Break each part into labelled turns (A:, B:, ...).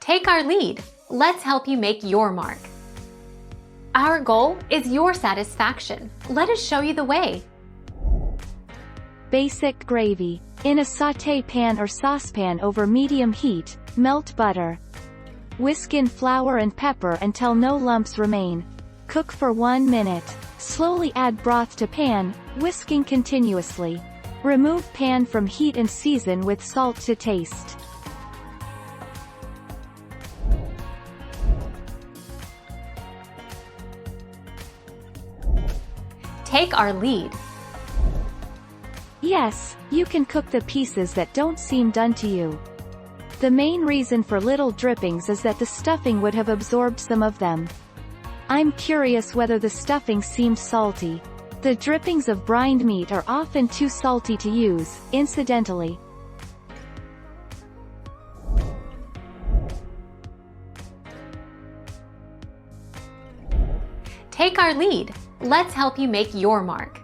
A: Take our lead. Let's help you make your mark. Our goal is your satisfaction. Let us show you the way.
B: Basic gravy. In a sauté pan or saucepan over medium heat, melt butter. Whisk in flour and pepper until no lumps remain. Cook for 1 minute. Slowly add broth to pan, whisking continuously. Remove pan from heat and season with salt to taste.
A: Take our lead.
B: Yes, you can cook the pieces that don't seem done to you. The main reason for little drippings is that the stuffing would have absorbed some of them. I'm curious whether the stuffing seemed salty. The drippings of brined meat are often too salty to use, incidentally.
A: Take our lead. Let's help you make your mark.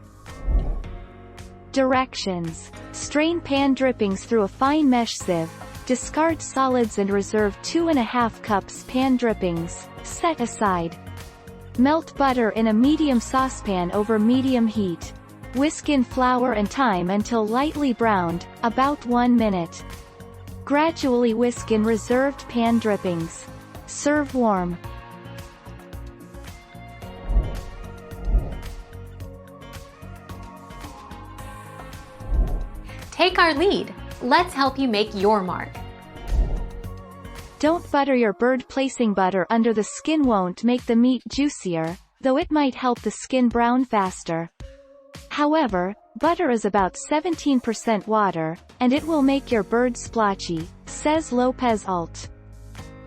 B: Directions. Strain pan drippings through a fine mesh sieve. Discard solids and reserve 2½ cups pan drippings. Set aside. Melt butter in a medium saucepan over medium heat. Whisk in flour and thyme until lightly browned, about 1 minute. Gradually whisk in reserved pan drippings. Serve warm.
A: Take our lead. Let's help you make your mark.
B: Don't butter your bird. Placing butter under the skin won't make the meat juicier, though it might help the skin brown faster. However, butter is about 17% water, and it will make your bird splotchy, says Lopez Alt.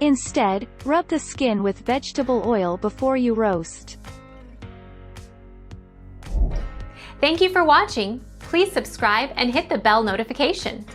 B: Instead, rub the skin with vegetable oil before you roast.
A: Thank you for watching. Please subscribe and hit the bell notification.